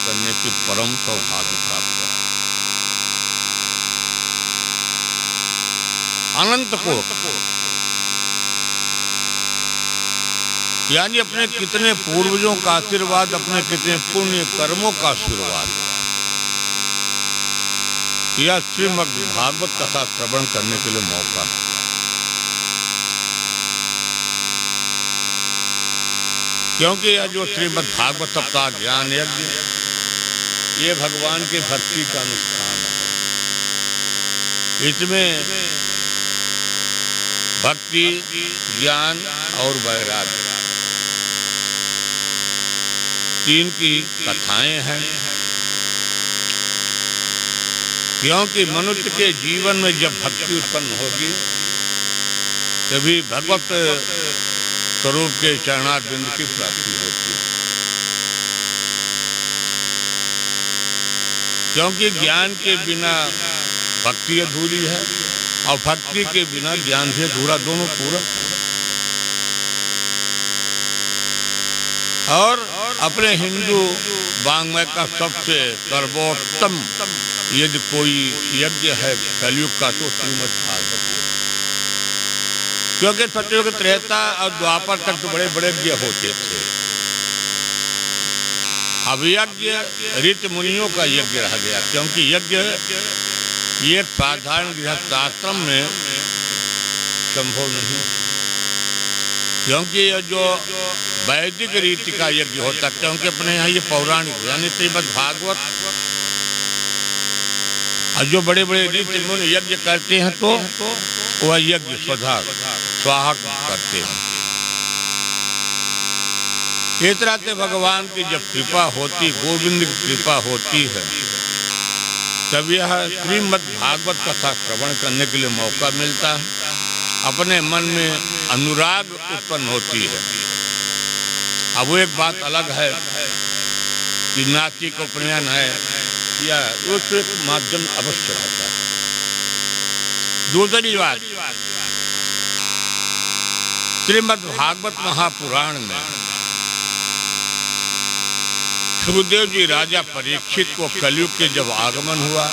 करने की परम सौभाग्य प्राप्त है। अनंत को यानी अपने कितने पूर्वजों का आशीर्वाद, अपने कितने पुण्य कर्मों का आशीर्वाद, यह श्रीमद् भागवत कथा श्रवण करने के लिए मौका है। क्योंकि यह जो श्रीमद् भागवत सप्ताह ज्ञान यज्ञ, ये भगवान के भक्ति का अनुष्ठान है। इसमें भक्ति, ज्ञान और वैराग्य, तीन की कथाएं हैं। क्योंकि मनुष्य के जीवन में जब भक्ति उत्पन्न होगी तभी भगवत स्वरूप के चरणारविंद की प्राप्ति होती है। क्योंकि ज्ञान के बिना भक्ति अधूरी है और भक्ति के बिना ज्ञान भी अधूरा, दोनों पूरक हैं। और अपने हिंदू वाङ्मय का सबसे सर्वोत्तम यदि कोई यज्ञ है कलयुग का तो श्रीमद् भागवत। क्योंकि सतयुग, त्रेता और द्वापर तक तो बड़े बड़े यज्ञ होते थे। अब यज्ञ ऋषि मुनियों का यज्ञ रह गया। क्योंकि यज्ञ ये साधारण गृहस्थ आश्रम में संभव नहीं। क्योंकि यह जो वैदिक रीति का यज्ञ होता, क्योंकि अपने यहाँ ये पौराणिक यानी श्रीमद् भागवत और जो बड़े बड़े ऋषि मुनि यज्ञ करते हैं तो वह यज्ञ स्वधा स्वाहा करते हैं। इस तरह से भगवान की जब कृपा होती, गोविंद की कृपा होती है, तब यह श्रीमद् भागवत कथा श्रवण करने के लिए मौका मिलता है। अपने मन में अनुराग उत्पन्न होती है। अब वो एक बात अलग है कि नास्तिक उपनयन है या उस एक माध्यम अवश्य रहता है। दूसरी बात, श्रीमद् भागवत महापुराण में सुखदेव जी राजा परीक्षित को कलयुग के जब आगमन हुआ,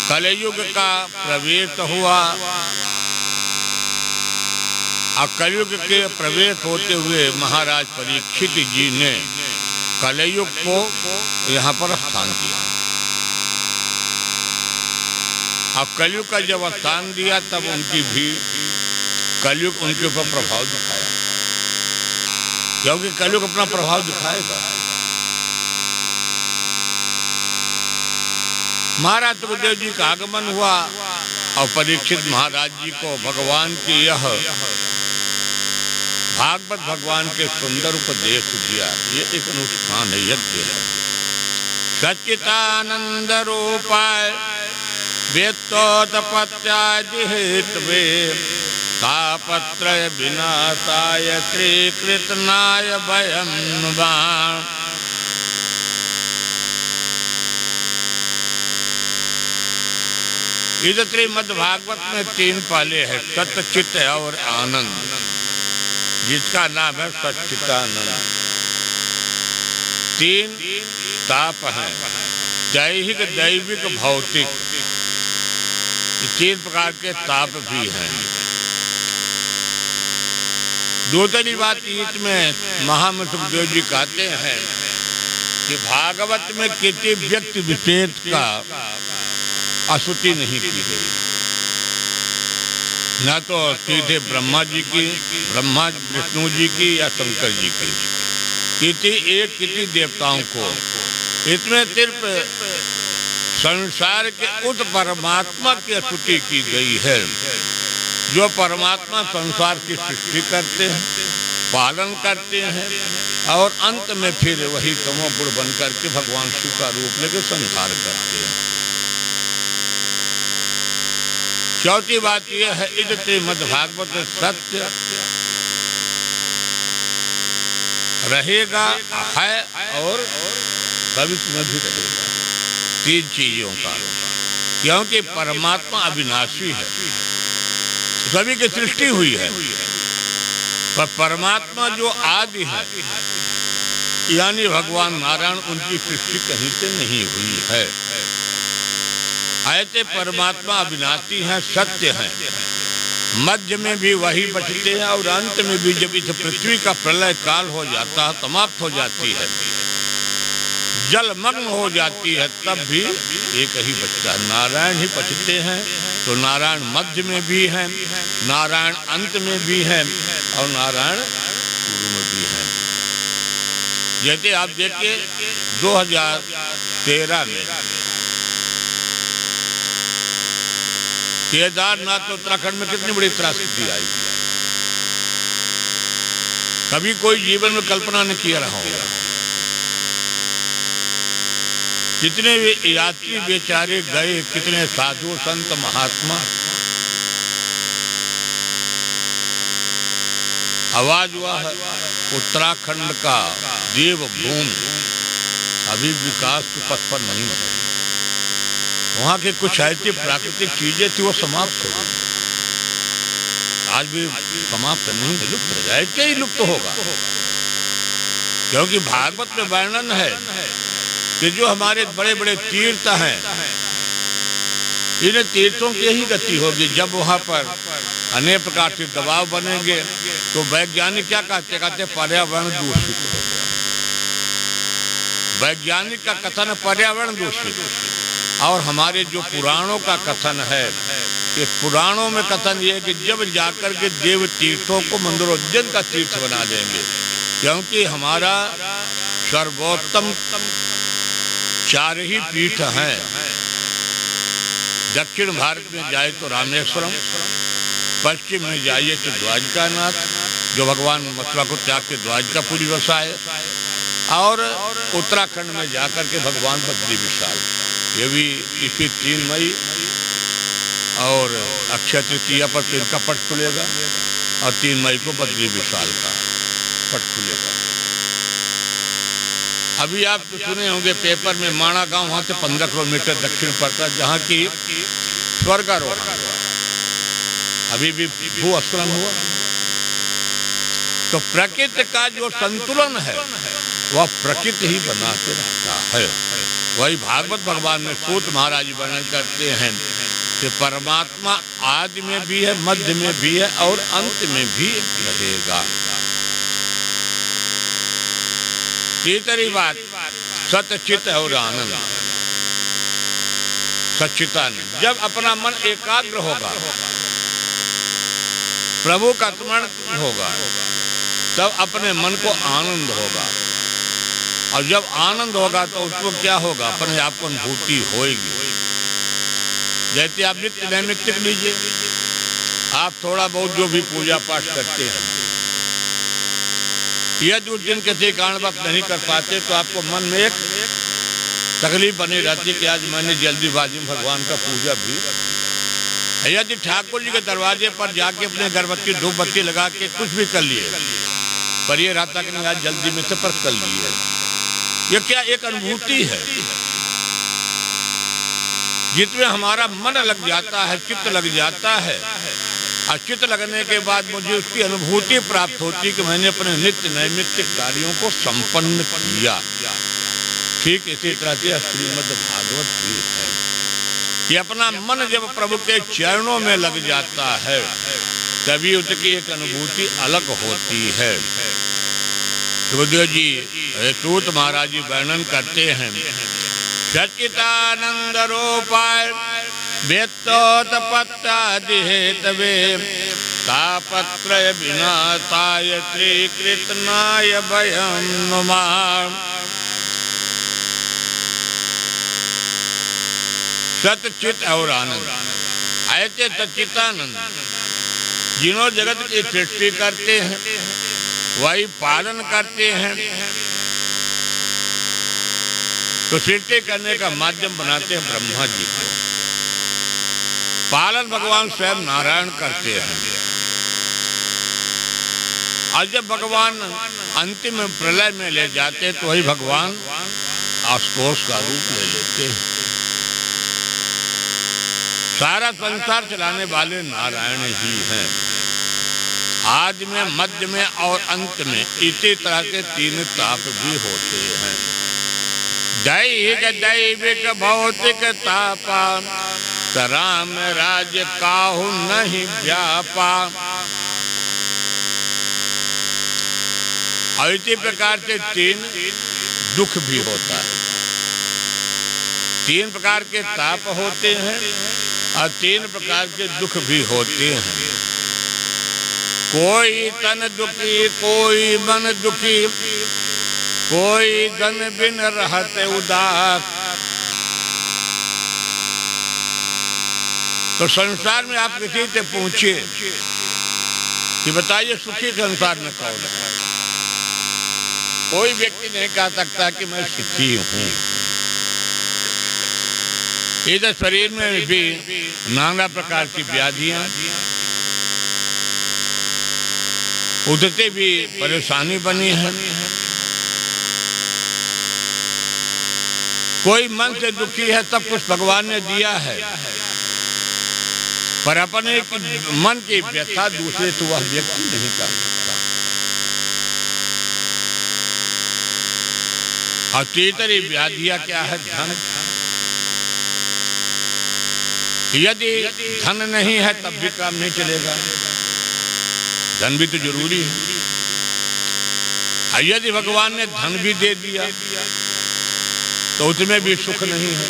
कलयुग का प्रवेश हुआ और कलयुग के प्रवेश होते हुए महाराज परीक्षित जी ने कलयुग को यहाँ पर स्थान दिया। अब कलयुग का जब स्थान दिया तब उनकी भी कलयुग उनके ऊपर प्रभाव दिखाया। क्योंकि कलयुग अपना प्रभाव दिखाएगा। महाराज सुखदेव जी का आगमन हुआ और परीक्षित महाराज जी को भगवान की यह भागवत भगवान के सुंदर उपदेश दिया। ये एक अनुष्ठान है, यज्ञ है। सच्चिदानंद रूपाय वेत्तोत्पत्त्यादि हेतवे तापत्रय विनाशाय श्रीकृष्णाय वयं नुमः। इस श्रीमद् भागवत में तीन पाले हैं, सत्य, चित्त और आनंद, जिसका नाम है सच्चिदानंद। तीन ताप हैं, दैहिक, दैविक, भौतिक। तीन प्रकार के ताप भी हैं। दूसरी बात इसमें महामहिम सुखदेव जी कहते हैं कि भागवत में किसी व्यक्ति विशेष का स्तुति नहीं की गई, न तो सीधे ब्रह्मा जी की, ब्रह्मा विष्णु जी की या शंकर जी की, किसी देवताओं को। इसमें सिर्फ संसार के उस परमात्मा की स्तुति की गई है जो परमात्मा संसार की सृष्टि करते हैं, पालन करते हैं और अंत में फिर वही तमोगुण बन करके भगवान शिव का रूप लेकर संहार करते हैं। चौथी बात यह है, इस श्रीमद् भागवत सत्य रहेगा, है और भविष्य में भी रहेगा। तीन चीजों का। क्योंकि परमात्मा अविनाशी है, सभी की सृष्टि हुई है, पर परमात्मा जो आदि है यानी भगवान नारायण, उनकी सृष्टि कहीं से नहीं हुई है। ऐसे परमात्मा अविनाशी हैं, सत्य हैं, मध्य में भी वही बचते हैं और अंत में भी जब इस पृथ्वी का प्रलय काल हो जाता है, समाप्त हो जाती है, जलमग्न हो जाती है, तब भी एक ही बचता है, नारायण ही बचते हैं। तो नारायण मध्य में भी हैं, नारायण अंत में भी हैं और नारायण शुरू में भी हैं। जैसे आप देखिए 2013 में केदारनाथ उत्तराखंड में कितनी बड़ी त्रासदी आई, कभी कोई जीवन में कल्पना नहीं किया रहा होगा। कितने यात्री बेचारे गए, कितने साधु संत महात्मा, आवाज हुआ है उत्तराखंड का देवभूमि अभी विकास के पथ पर नहीं है। वहाँ के कुछ ऐसी प्राकृतिक चीजें थी वो समाप्त हो गई, आज भी समाप्त नहीं है, लुप्त है, ऐसे ही लुप्त होगा। क्योंकि भागवत में वर्णन है कि जो हमारे बड़े बड़े तीर्थ हैं, इन तीर्थों की ही गति होगी जब वहाँ पर अनेक प्रकार के दबाव बनेंगे। तो वैज्ञानिक क्या कहते पर्यावरण दूषित हो गया। वैज्ञानिक का कथन पर्यावरण दूषित, और हमारे जो पुराणों का कथन है कि पुराणों में कथन ये है कि जब जाकर के देव तीर्थों को मनोरंजन का तीर्थ बना देंगे, क्योंकि हमारा सर्वोत्तम 4 ही पीठ हैं। दक्षिण भारत में जाए तो रामेश्वरम, पश्चिम में जाइए तो द्वारकानाथ, जो भगवान मथुरा को त्याग के द्वारकापुरी बसाए, और उत्तराखंड में जाकर के भगवान बद्री विशाल। ये भी इसी 3 मई और अक्षय तृतीया पर फिर का पट खुलेगा, और 3 मई को बद्री विशाल का पट खुलेगा। अभी आप तो सुने होंगे पेपर में, माणा गांव वहाँ से 15 किलोमीटर दक्षिण पड़ता है, जहाँ की स्वर्गारोहण हुआ, अभी भी भूस्खलन हुआ। तो प्रकृति का जो संतुलन है वह प्रकृति ही बना के रखता है। वही भागवत भगवान में सूत महाराज वर्णन करते हैं कि परमात्मा आदि में भी है, मध्य में भी है और अंत में भी रहेगा। तीसरी बात सच्चित और आनंद। सच्चिदानंद, जब अपना मन एकाग्र होगा, प्रभु का स्मरण होगा, तब अपने मन को आनंद होगा, और जब आनंद होगा तो उसको क्या होगा, अपने आप को अनुभूति होगी। जैसे आप नित्य नैमित्तिक लीजिए, आप थोड़ा बहुत जो भी पूजा पाठ करते हैं, यदि उस दिन किसी कारणवश नहीं कर पाते तो आपको मन में एक तकलीफ बनी रहती है कि आज मैंने जल्दीबाजी में भगवान का पूजा भी। यदि ठाकुर जी के दरवाजे पर जाके अपने अगरबत्ती धूप बत्ती लगा के कुछ भी कर लिए, पर ये रहता कि नहीं आज जल्दी में से पर कर लिए, ये क्या एक अनुभूति है। जिसमें हमारा मन लग जाता है, चित्त लग जाता है, और चित्त लगने के बाद मुझे उसकी अनुभूति प्राप्त होती कि मैंने अपने नित्य नैमित्तिक कार्यों को संपन्न किया। ठीक इसी तरह से श्रीमद् भागवत भी है कि अपना मन जब प्रभु के चरणों में लग जाता है, तभी उसकी एक अनुभूति अलग होती है। सुखदेव जी सूत महाराज जी वर्णन करते हैं, सच्चिदानंद रूपाय वेत्तोत्पत्त्यादिहेतवे तापत्रय विनाशाय श्रीकृष्णाय भयं नुमः। सच्चित और आनंद, ऐसे सच्चिदानंद जिन्हों जगत की सृष्टि करते हैं, वही पालन करते हैं, तो सृष्टि करने का माध्यम बनाते हैं ब्रह्मा जी को। पालन भगवान स्वयं नारायण करते हैं, और जब भगवान अंतिम प्रलय में ले जाते तो वही भगवान आशुतोष का रूप ले लेते हैं। सारा संसार चलाने वाले नारायण ही हैं। आदि में, मध्य में और अंत में इसी तरह के 3 ताप भी होते हैं। दैहिक, दैविक, भौतिक तापा, राम राज्य काहू नहीं व्यापा। और इसी प्रकार से 3 दुख भी होता है। 3 प्रकार के ताप होते हैं और 3 प्रकार के दुख भी होते हैं। कोई तन दुखी, कोई मन दुखी, कोई धन बिन रहते उदास। तो संसार में आप किसी से पूछिए कि बताइए सुखी संसार में कौन है? कोई व्यक्ति नहीं कह सकता कि मैं सुखी हूं। इधर शरीर में भी नाना प्रकार की व्याधियां, उधरते भी परेशानी बनी है। कोई मन से दुखी है, सब कुछ भगवान ने दिया है, पर अपने मन की व्यथा दूसरे तो वह व्यक्ति नहीं कर सकता। और तीसरी व्याधियां क्या है? धन। यदि धन नहीं है तब भी काम नहीं चलेगा, धन भी तो जरूरी है। और यदि भगवान ने धन भी दे दिया तो उसमें भी सुख नहीं है।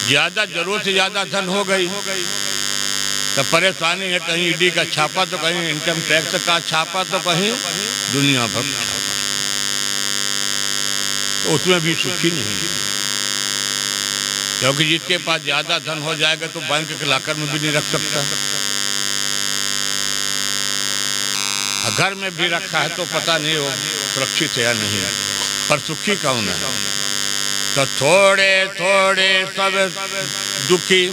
ज्यादा, जरूरत से ज्यादा धन हो गई तो परेशानी है। कहीं ईडी का छापा तो कहीं इनकम टैक्स का छापा तो कहीं दुनिया भर छापा, तो उसमें भी सुखी नहीं है। क्योंकि जिसके पास ज्यादा धन हो जाएगा तो बैंक के लॉकर में भी नहीं रख सकता, घर में भी रखा है तो पता नहीं वो सुरक्षित है या नहीं। पर सुखी कौन है? तो थोड़े थोड़े सब दुखी।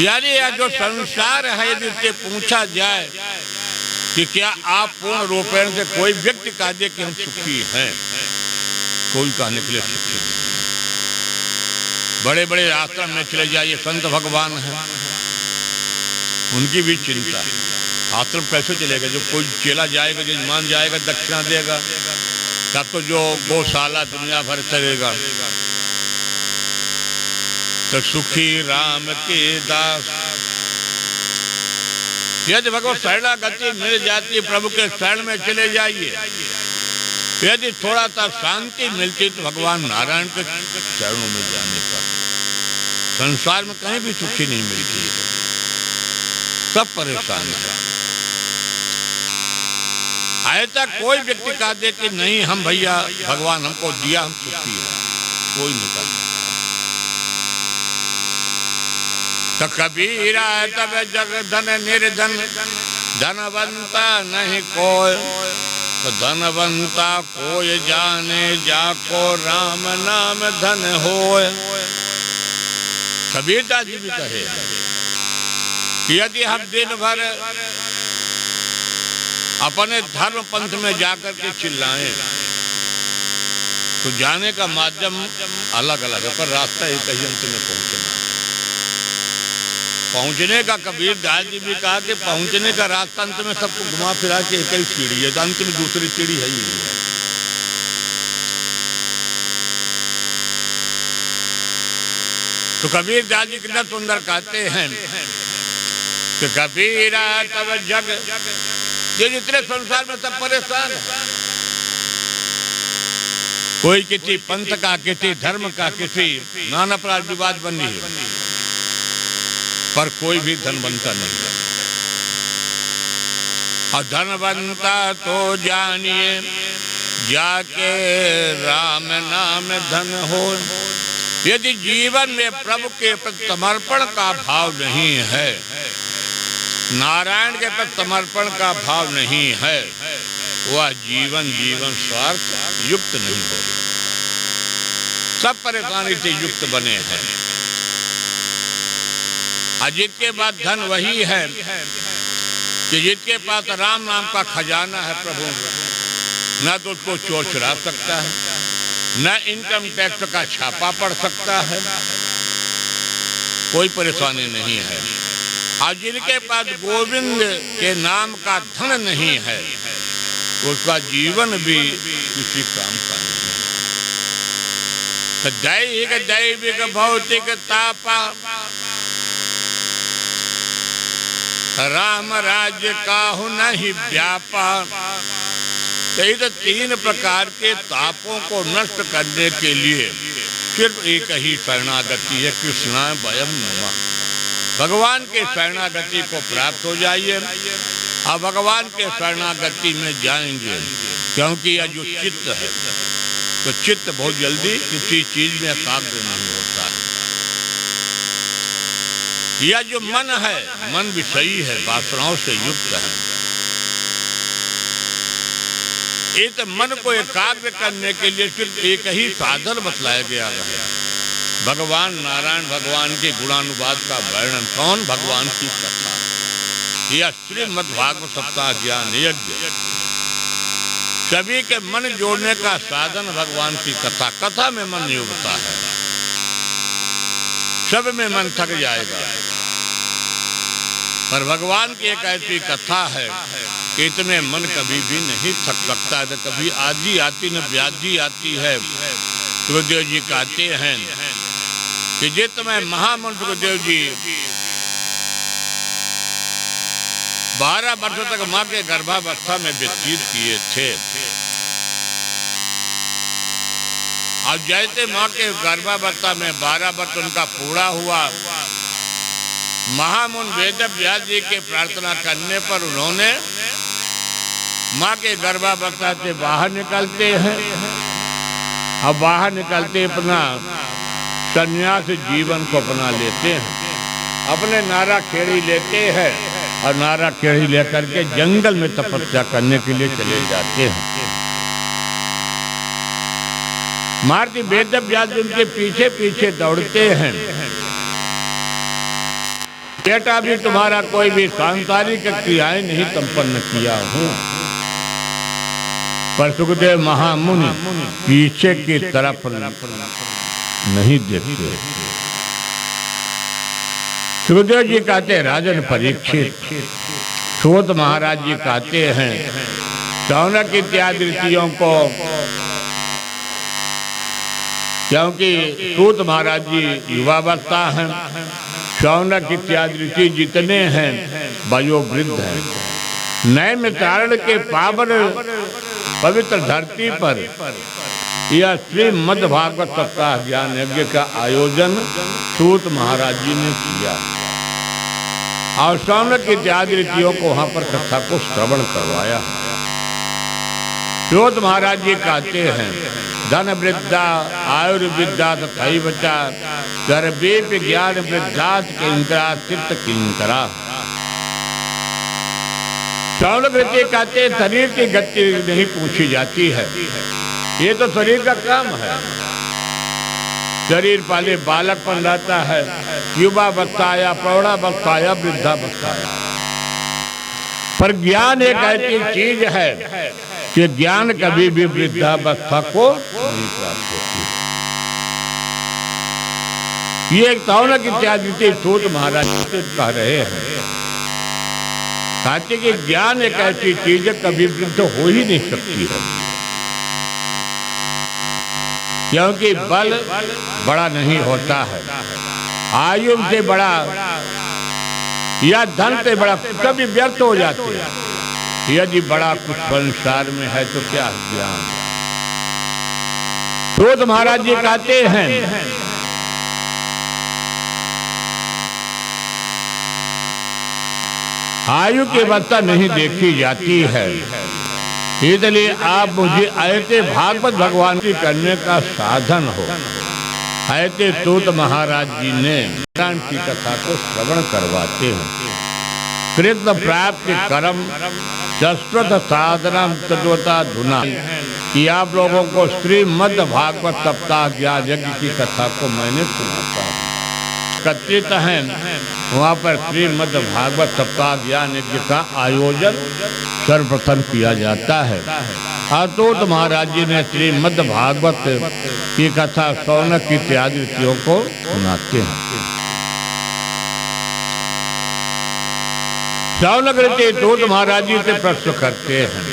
यानी यह जो संसार है, यदि इससे पूछा जाए कि क्या आप पूर्ण रूपेण से कोई व्यक्ति कह दे कि हम सुखी हैं, कोई कहने के लिए सुखी नहीं। बड़े बड़े आश्रम में चले जाइए, संत भगवान हैं, उनकी भी चिंता। आश्रम कैसे चलेगा? जो कोई चेला जाएगा, यजमान जाएगा, दक्षिणा देगा, तब तो जो गौशाला दुनिया भर चलेगा। तो सुखी राम के दास। यदि भगवत शरणागति मिल जाती, प्रभु के शरण में चले जाइए। यदि थोड़ा सा शांति मिलती तो भगवान नारायण के चरणों में जाने पर संसार में कहीं भी सुखी नहीं मिलती है, सब परेशान है। ऐसा कोई व्यक्ति कह दे कि नहीं हम भैया भगवान हमको दिया हम सुखी हैं, कोई नहीं कर सकता। तो कबीरा तब जग धन निर्धन, धनवंता नहीं कोई। तो धनवंता कोई जाने, जाको राम नाम धन होय। कबीरदास जी भी कहे यदि हम दिन भर अपने धर्म पंथ में जाकर के चिल्लाएं तो जाने का माध्यम अलग अलग है, पर रास्ता एक ही अंत में पहुंचने का। कबीरदास जी भी कहा कि पहुंचने का रास्ता अंत में सबको घुमा फिरा के एक ही सीढ़ी है, तो अंत में दूसरी सीढ़ी है ही नहीं है। तो कबीरदास जी कितना सुंदर कहते हैं कि कबीरा तब जग, ये जितने संसार में सब परेशान है, कोई किसी पंथ का, किसी धर्म का, किसी नाना प्रकार विवाद बनी है, पर कोई भी धनवंता नहीं है। और धनवंता तो जानिए जाके राम नाम धन हो। यदि जीवन में प्रभु के प्रति समर्पण का भाव नहीं है, नारायण के प्रति समर्पण का भाव नहीं है, वह जीवन स्वार्थ युक्त नहीं हो। सब परेशानी से युक्त बने हैं। अजित के बाद धन वही है कि जिसके पास राम नाम का खजाना है प्रभु, न तो उसको चोर चुरा सकता है, न इनकम टैक्स का छापा पड़ सकता है, कोई परेशानी नहीं है। और जिनके पास गोविंद के नाम का धन नहीं है उसका जीवन भी किसी काम का नहीं है। तो दैहिक दैविक भौतिक तापा राम राज्य काहु नहीं व्यापा। तो तीन प्रकार के तापों को नष्ट करने के लिए सिर्फ एक ही शरणागति है, कृष्णा वयम नमः। भगवान के शरणागति को प्राप्त हो जाइए और भगवान के शरणागति में जाएंगे, क्योंकि यह जो चित्त है तो चित्त बहुत जल्दी किसी चीज में एकाग्र नहीं होता है। यह जो मन है, मन विषयी है, वासनाओं से युक्त है। इस मन को एकाग्र करने के लिए सिर्फ एक ही साधन बतलाया गया है, भगवान नारायण भगवान के गुणानुवाद का वर्णन। कौन? भगवान की कथा। यह श्रीमद्भागवत सप्ताह ज्ञान यज्ञ सभी के मन जोड़ने का साधन भगवान की कथा। कथा में मन नहीं उबता है, सब में मन थक जाएगा, पर भगवान की एक ऐसी कथा है कि इसमें मन कभी भी नहीं थक सकता। न कभी आदि आती न व्याधि आती है। सुखदेव जी कहते हैं कि जितने महामन सुखदेव जी 12 वर्षों तक माँ के गर्भावस्था में व्यतीत किए थे, और जैसे माँ के गर्भावस्था में 12 वर्ष उनका पूरा हुआ, महामुन वेद व्यास जी के प्रार्थना करने पर उन्होंने माँ के गर्भावस्था से बाहर निकलते हैं और बाहर निकलते अपना संन्यास जीवन को अपना लेते हैं, अपने नारा खेड़ी लेते हैं और नारा खेड़ी लेकर के जंगल में तपस्या करने के लिए चले जाते हैं। महर्षि वेद व्यास उनके पीछे पीछे दौड़ते हैं। बेटा भी तुम्हारा कोई भी सांसारिक क्रियाएं नहीं संपन्न किया हूं, पर सुखदेव महामुनि पीछे की तरफ नहीं देखते। सुखदेव जी कहते राजन परीक्षित, सूत महाराज जी कहते हैं शौनक इत्यादि ऋषियों को, क्योंकि सूत महाराज जी युवावस्था हैं, शौनक इत्यादि ऋषि जितने हैं वयोवृद्ध हैं। नए मित्रारण के पावन पवित्र धरती पर यह श्रीमद्भागवत सप्ताह ज्ञान यज्ञ का आयोजन सूत महाराज जी ने किया और शौनक इत्यादि ऋषियों को वहां पर कथा को श्रवण करवाया। सूत महाराज जी कहते हैं धन वृद्धा आयुर्विद्या तथैवचा सर्वेपि ज्ञान वृद्धात् किंकरा चित्त किंकरा। शौनक ऋषि कहते शरीर की गति नहीं पूछी जाती है, ये तो शरीर का काम है। शरीर पहले बालकपन रहता है, युवावस्था आया, प्रौढ़ावस्था आया, वृद्धावस्था आया, पर ज्ञान एक ऐसी चीज है कि ज्ञान कभी भी वृद्धावस्था को नहीं प्राप्त होती। ये एक शौनक इत्यादि सूत महाराज कह रहे हैं, कहते कि ज्ञान एक ऐसी चीज है कभी वृद्ध हो ही नहीं सकती है, क्योंकि बल बड़ा नहीं होता है, आयु से बड़ा या धन से बड़ा कभी व्यर्थ हो जाते हैं। यदि बड़ा कुछ संसार में है तो क्या ज्ञान। सूत महाराज जी कहते हैं आयु की अवस्था नहीं देखी जाती है, इसलिए आप मुझे ऐसे भागवत भगवान की करने का साधन हो। ऐसे सूत महाराज जी ने नारायण की कथा को श्रवण करवाते हैं। कृष्ण प्राप्ति कर्म शाश्वत साधना तत्वता धुना कि आप लोगों को श्रीमद्भागवत सप्ताह ज्ञान यज्ञ की कथा को मैंने सुनाता हूँ। एकत्रित हैं वहाँ पर श्रीमद्भागवत सप्ताह ज्ञान यज्ञ का आयोजन सर्वप्रथम किया जाता है। सूत महाराज जी ने श्रीमद्भागवत की कथा शौनक इत्यादि ऋषियों को सुनाते हैं। शौनक ऋषि सूत महाराज जी से प्रश्न करते हैं,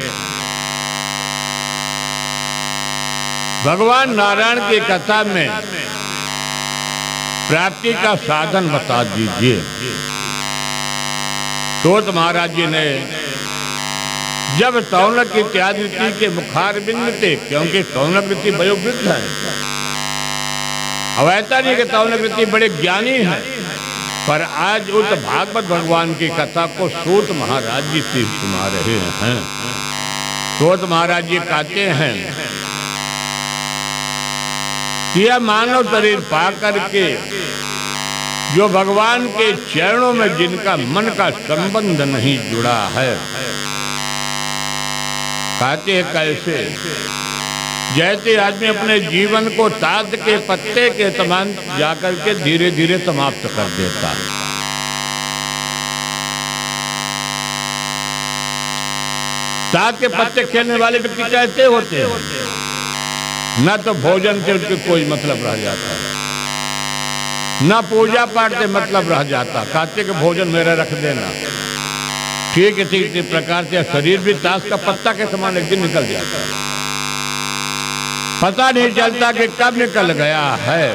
भगवान नारायण की कथा में प्राप्ति का साधन बता दीजिए। सूत महाराज जी ने जब शौनक इत्यादि ऋषि के मुखारबिंद थे, क्योंकि शौनक ऋषि वयोवृद्ध है, अब ऐसा नहीं कि शौनक ऋषि बड़े ज्ञानी हैं, पर आज उस भागवत भगवान की कथा को सूत महाराज जी से सुना रहे हैं। सूत महाराज जी कहते हैं कि यह मानव शरीर पा करके जो भगवान के चरणों में जिनका मन का संबंध नहीं जुड़ा है, कहते हैं कैसे? जैसे आदमी अपने जीवन को ताड़ के पत्ते के समान जाकर के धीरे धीरे समाप्त कर देता है। ताड़ के पत्ते खेलने वाले व्यक्ति कैसे होते हैं? न तो भोजन से उनके कोई मतलब रह जाता है, न पूजा पाठ से मतलब रह जाता। कहते कि भोजन मेरा रख देना। ठीक इसी प्रकार से शरीर भी ताश का पत्ता के समान एक दिन निकल जाता है, पता नहीं चलता कि कब निकल गया है।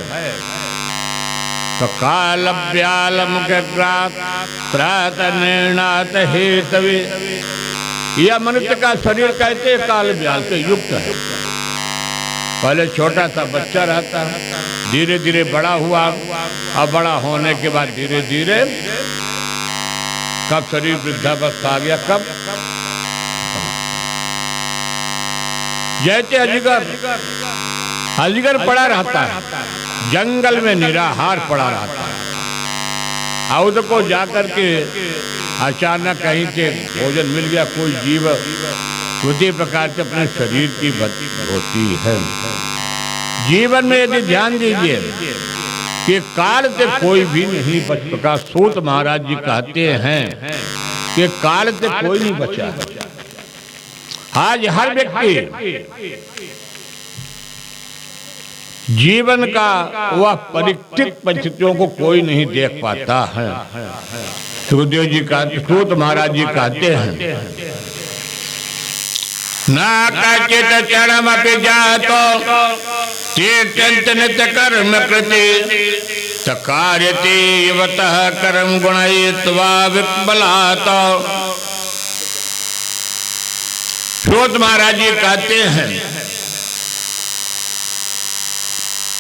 तो काल व्यालम के प्रात निर्णात हेतवे, यह मनुष्य का शरीर कहते काल व्याल से युक्त है। पहले छोटा सा बच्चा रहता है, धीरे धीरे बड़ा हुआ, अब बड़ा होने के बाद धीरे धीरे कब शरीर वृद्धावस्था आ गया, कब जैसे अजगर पड़ा रहता है, जंगल में निराहार पड़ा रहता है, और को जाकर के अचानक कहीं से भोजन मिल गया, कोई जीव उसी प्रकार से अपने शरीर की भक्ति होती है। जीवन में यदि ध्यान दीजिए कि काल से कोई भी नहीं बच सका। सूत महाराज जी कहते हैं कि काल से कोई नहीं बचा। आज हर व्यक्ति जीवन का वह परीक्षित परिस्थितियों को कोई नहीं देख पाता है। सुखदेव जी का सूत महाराज जी कहते हैं, ना कचित क्षणमपि जातो तीर्थंत कर्म कृति तकार्यते युवतः कर्म गुणयित्वा विकबलातो। सूत महाराज जी कहते हैं,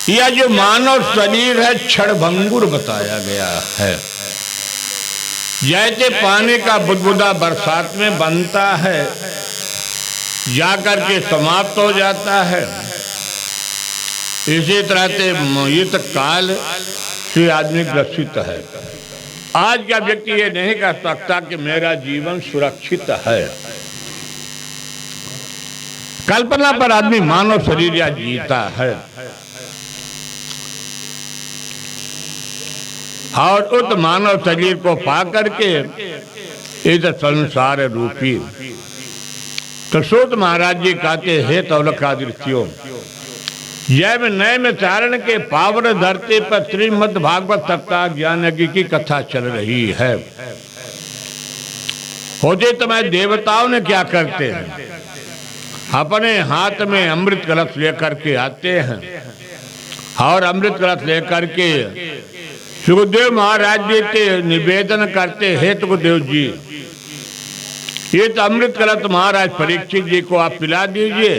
यह जो मानव शरीर है क्षणभंगुर बताया गया है। जैसे पानी का बुदबुदा बरसात में बनता है, जाकर के समाप्त हो जाता है, इसी तरह से मोहित काल से आदमी ग्रसित है। आज का व्यक्ति ये नहीं कह सकता कि मेरा जीवन सुरक्षित है। कल्पना पर आदमी मानव शरीर या जीता है, और उस मानव शरीर को पा करके इस संसार रूपी। तो सूत महाराज जी कहते हैं, तौलकादृष्टियों जय में नए में चारण के पावन धरती पर श्रीमद् भागवत सप्ताह ज्ञान यज्ञ की कथा चल रही है। होते समय देवताओं ने क्या करते हैं, अपने हाथ में अमृत कलश लेकर के आते हैं, और अमृत कलश लेकर के सुखदेव महाराज जी से निवेदन करते हैं, सुखदेव जी ये तो अमृत कलश महाराज परीक्षित जी को आप पिला दीजिए,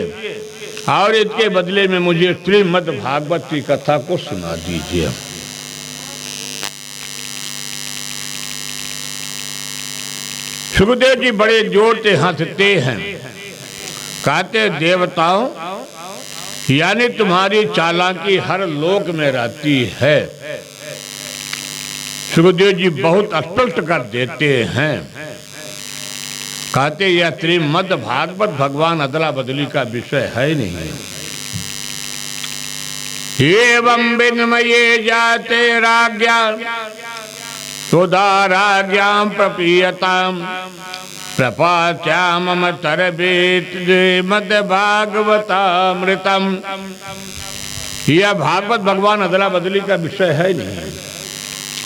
और इसके बदले में मुझे श्रीमद् भागवत की कथा को सुना दीजिए। सुखदेव जी बड़े जोर से हंसते हैं, कहते देवताओं यानी तुम्हारी चालाकी हर लोक में रहती है। सुखदेव जी बहुत स्पष्ट कर देते हैं, कहते यह श्रीमद् भागवत भगवान अदला बदली का विषय है नहीं। एवं विनिमये जाते राज्ञा सुधा राज्ञां प्रपीयताम् प्रपात्याम मम तरबेत श्रीमद् भागवतामृतम्। यह भागवत भगवान अदला बदली का विषय है नहीं।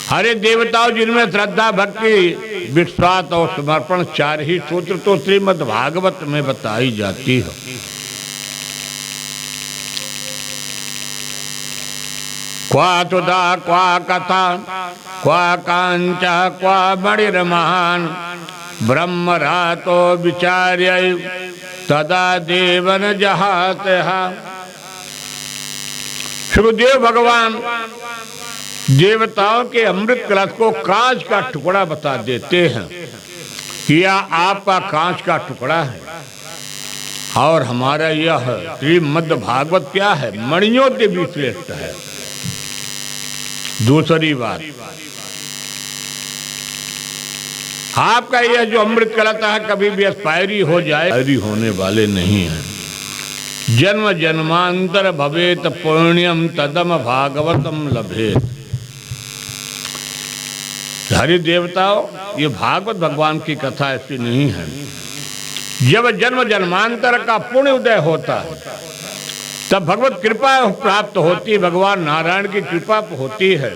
हरे देवताओं जिनमें श्रद्धा भक्ति विश्वास और समर्पण 4 ही सूत्र तो श्रीमद् भागवत में बताई जाती है। क्वा तुदा क्वा कथा क्वा कांचा क्वा मणिर्महान ब्रह्मरातो विचार्य तदा देवन जहाते। सुखदेव भगवान देवताओं के अमृत कलश को कांच का टुकड़ा बता देते हैं कि यह आपका कांच का टुकड़ा है और हमारा यह श्रीमद् भागवत क्या है, मणियों के भी श्रेष्ठ है। दूसरी बात, आपका यह जो अमृत कलश है कभी भी एक्सपायरी हो जाए, एक्सपायरी होने वाले नहीं है। जन्म जन्मांतर भवेत पुण्यम तदम भागवतम लभेत। हरि देवताओं, ये भागवत भगवान की कथा ऐसी नहीं है। जब जन्म जन्मांतर का पुण्य उदय होता है तब भगवत कृपा प्राप्त होती है, भगवान नारायण की कृपा होती है।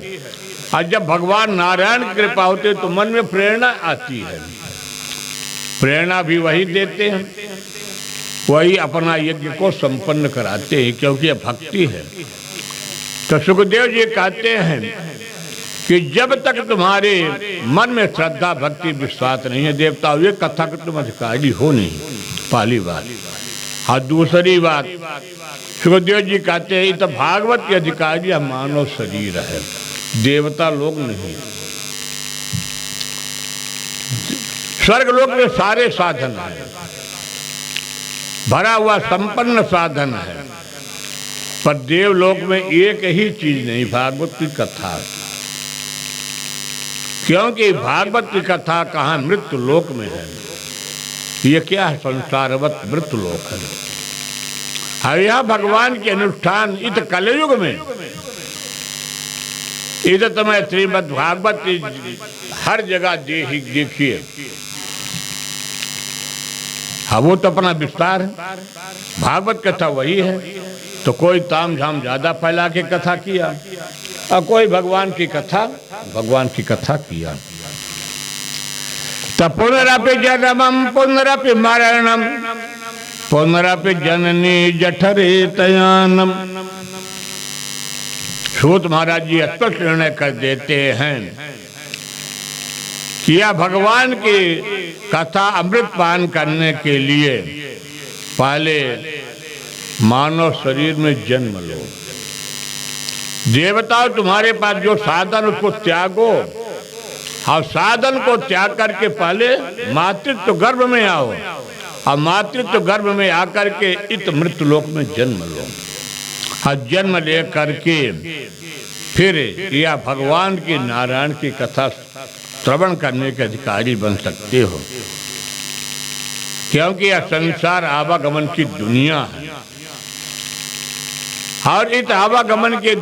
और जब भगवान नारायण की कृपा होती है तो मन में प्रेरणा आती है। प्रेरणा भी वही देते हैं, वही अपना यज्ञ को संपन्न कराते हैं, क्योंकि यह भक्ति है। तो सुखदेव जी कहते हैं कि जब तक तुम्हारे मन में श्रद्धा भक्ति विश्वास नहीं है देवताओं, ये कथा को तुम अधिकारी हो नहीं, पहली बात। और दूसरी बात, सुखदेव जी कहते हैं तो भागवत के अधिकारी मानव शरीर है, देवता लोग नहीं। स्वर्ग लोक में सारे साधन है, भरा हुआ संपन्न साधन है, पर देवलोक में एक ही चीज नहीं, भागवत की कथा। क्योंकि भागवत की कथा कहाँ मृत्यु लोक में है, ये क्या है, संसारवत मृत्यु लोक है। यह भगवान के अनुष्ठान इत कलयुग में, इधर तो मैं श्रीमद् भागवत हर जगह देखिए। हाँ, वो तो अपना विस्तार है, भागवत कथा वही है। तो कोई ताम झाम ज्यादा फैला के कथा किया और कोई भगवान की कथा किया। तो पुनरपि जन्मम पुनरपि मरणम पुनरपि जननी जठरे तयानम। सूत महाराज जी स्पष्ट निर्णय कर देते हैं कि यह भगवान की कथा अमृत पान करने के लिए पहले मानव शरीर में जन्म लो। देवताओं, तुम्हारे पास जो साधन उसको त्यागो, और साधन को त्याग करके पहले मातृत्व गर्भ में आओ, और मातृत्व गर्भ में आकर के इत मृत्यु लोक में जन्म लो। और जन्म ले करके फिर यह भगवान की नारायण की कथा श्रवण करने के अधिकारी बन सकते हो, क्योंकि यह संसार आवागमन की दुनिया है। और इस आवागमन के